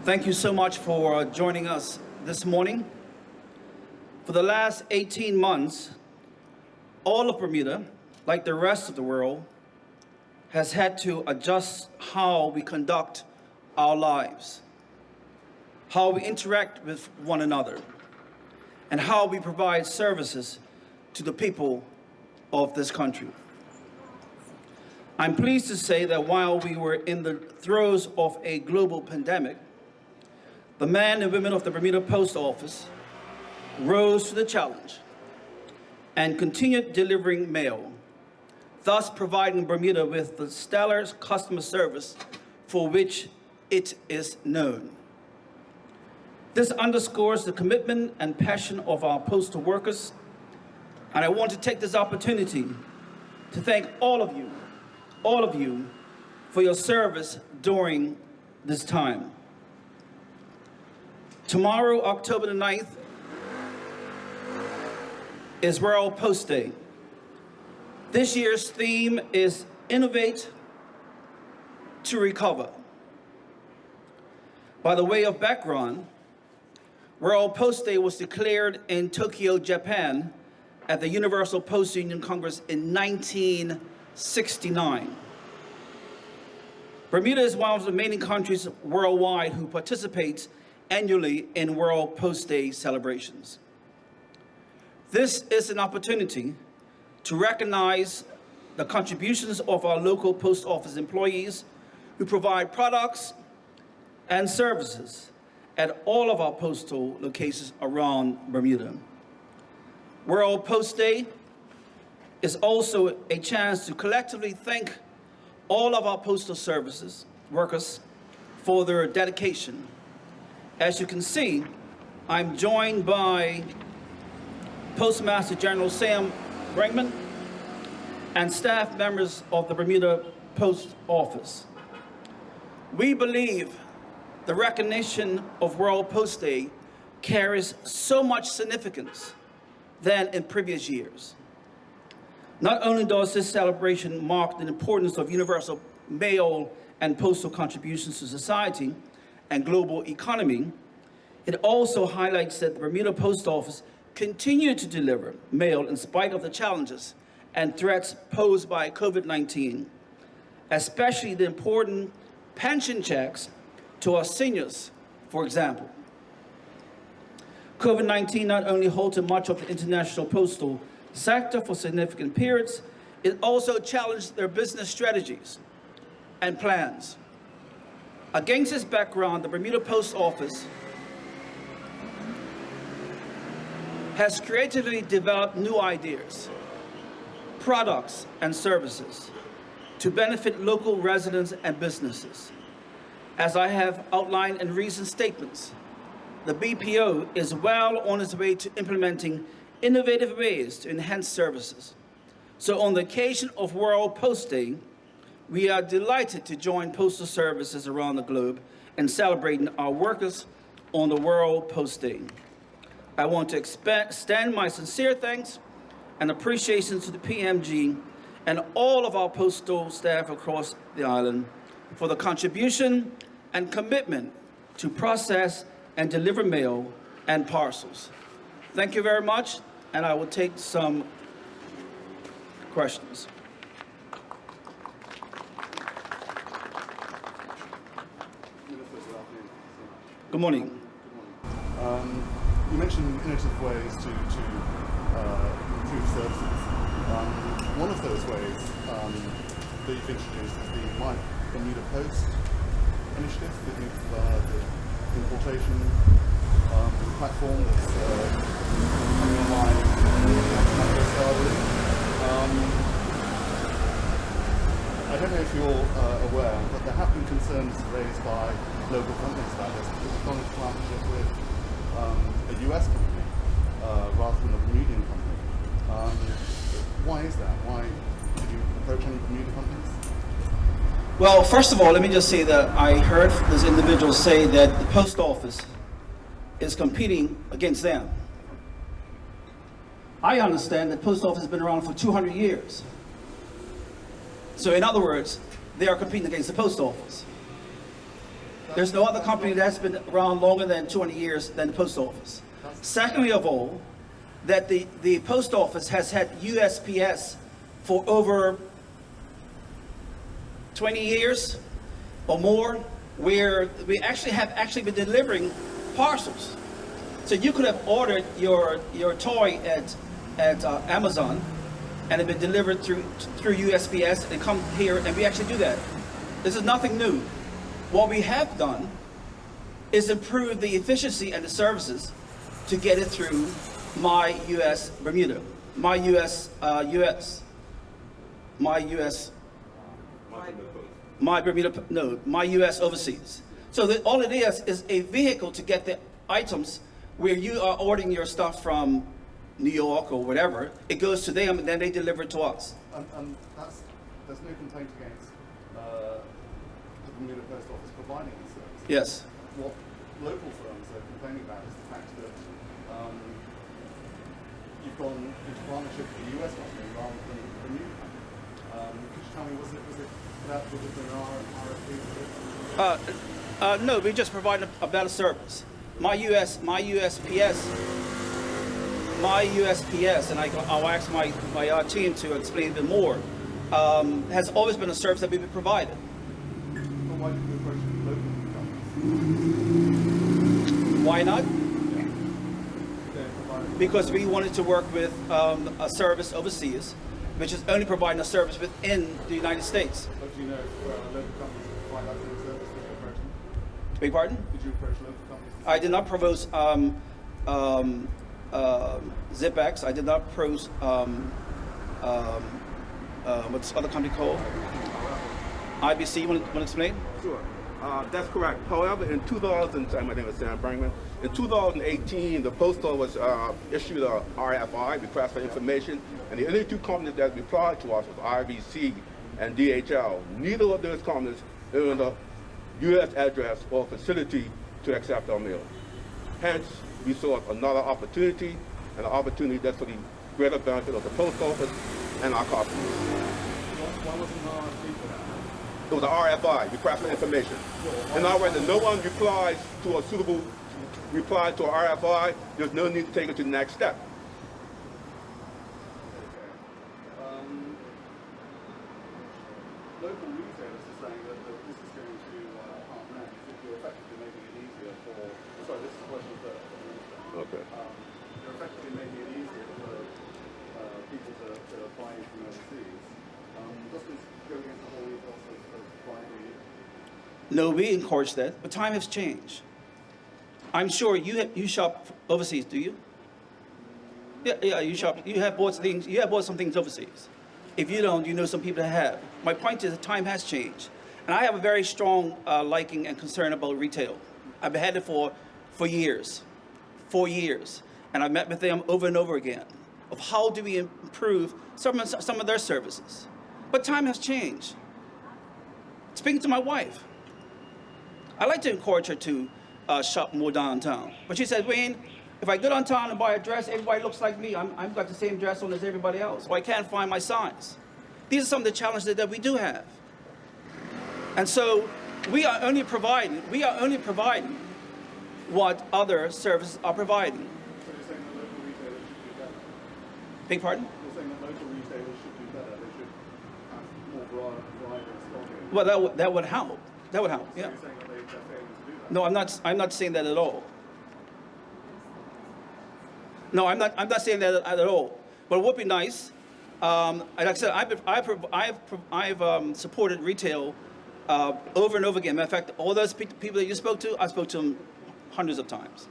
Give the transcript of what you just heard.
Thank you so much for joining us this morning. For the last 18 months, all of Bermuda, like the rest of the world, has had to adjust how we conduct our lives, how we interact with one another, and how we provide services to the people of this country. I'm pleased to say that while we were in the throes of a global pandemic, the men and women of the Bermuda Post Office rose to the challenge and continued delivering mail, thus providing Bermuda with the stellar customer service for which it is known. This underscores the commitment and passion of our postal workers, and I want to take this opportunity to thank all of you for your service during this time. Tomorrow, October the 9th, is World Post Day. This year's theme is Innovate to Recover. By the way of background, World Post Day was declared in Tokyo, Japan, at the Universal Postal Union Congress in 1969. Bermuda is one of the remaining countries worldwide who participates annually in World Post Day celebrations. This is an opportunity to recognize the contributions of our local post office employees who provide products and services at all of our postal locations around Bermuda. World Post Day is also a chance to collectively thank all of our postal services workers for their dedication. As you can see, I'm joined by Postmaster General Sam Brinkman and staff members of the Bermuda Post Office. We believe the recognition of World Post Day carries so much significance than in previous years. Not only does this celebration mark the importance of universal mail and postal contributions to society and global economy, it also highlights that the Bermuda Post Office continued to deliver mail in spite of the challenges and threats posed by COVID-19, especially the important pension checks to our seniors, for example. COVID-19 not only halted much of the international postal sector for significant periods, it also challenged their business strategies and plans. Against this background, the Bermuda Post Office has creatively developed new ideas, products, and services to benefit local residents and businesses. As I have outlined in recent statements, the BPO is well on its way to implementing innovative ways to enhance services. So on the occasion of World Post Day, we are delighted to join postal services around the globe in celebrating our workers on the World Post Day. I want to extend my sincere thanks and appreciation to the PMG and all of our postal staff across the island for the contribution and commitment to process and deliver mail and parcels. Thank you very much, and I will take some questions. Good morning. You mentioned innovative ways to improve services. One of those ways that you've introduced is the My Bermuda Post initiative, the importation platform that's coming online I don't know if you're aware, but there have been concerns raised by local companies about this, because we've gone into partnership with a US company rather than a Bermudian company. Why is that? Why did you approach any Bermuda companies? Well, first of all, let me just say that I heard this individual say that the post office is competing against them. I understand that post office has been around for 200 years. So in other words, they are competing against the post office. There's no other company that's been around longer than 20 years than the post office. Secondly of all, that the post office has had USPS for over 20 years or more, where we actually been delivering parcels. So you could have ordered your toy at Amazon, and it been delivered through USPS and come here, and we actually do that. This is nothing new. What we have done is improve the efficiency and the services to get it through my US Bermuda, my US overseas. So that all it is a vehicle to get the items where you are ordering your stuff from New York or whatever. It goes to them and then they deliver it to us. And there's no complaint against the Bermuda Post Office providing the service. Yes. What local firms are complaining about is the fact that you've gone into partnership with the US company rather than the Bermuda company. Could you tell me, was it that with an RFP? No, we just provide a better service. My USPS, and I'll ask my team to explain a bit more, has always been a service that we've been provided. Well, why did you approach local companies? Why not? They're providing. Because we wanted to work with a service overseas, which is only providing a service within the United States. But do you know where local companies provide that sort of service? Did you approach them? Beg pardon? Did you approach local companies? I did not propose Zipex. I did not propose what's the other company called? IBC. You want to explain? Sure. That's correct. However, in 2000, my name is Sam Brinkman. In 2018, the Post Office issued a RFI, request for information, and the only two companies that replied to us was IBC and DHL. Neither of those companies owned a U.S. address or facility to accept our mail. Hence, we saw another opportunity, and an opportunity that's for the greater benefit of the Post Office and our customers. Why wasn't an RFP for that? It was an RFI, request for information. In other words, if no one replies to a suitable reply to an RFI, there's no need to take it to the next step. Local retailers are saying that this is going to harm them. You're effectively making it easier for. Sorry, this is a question for the minister. Okay. You're effectively making it easier for people to apply from overseas. Does this go against the whole ethos of applying here? No, we encourage that, but time has changed. I'm sure you shop overseas, do you? Yeah, you shop. You have bought things. You have bought some things overseas. If you don't, you know some people that have. My point is that time has changed, and I have a very strong liking and concern about retail. I've had it for years, 4 years, and I've met with them over and over again of how do we improve some of their services. But time has changed. Speaking to my wife, I like to encourage her to shop more downtown. But she said, Wayne, if I go downtown and buy a dress, everybody looks like me. I've got the same dress on as everybody else, or I can't find my size. These are some of the challenges that we do have. And so we are only providing what other services are providing. So you're saying that local retailers should do better? Beg pardon? You're saying that local retailers should do better. They should have more variety of stocking. Well, that would help. That would help. So Yeah. you're saying that they're failing to do that? No, I'm not saying that at all. No, I'm not saying that at all. But it would be nice. Like I said, I've supported retail over and over again. Matter of fact, all those people that you spoke to, I spoke to them hundreds of times.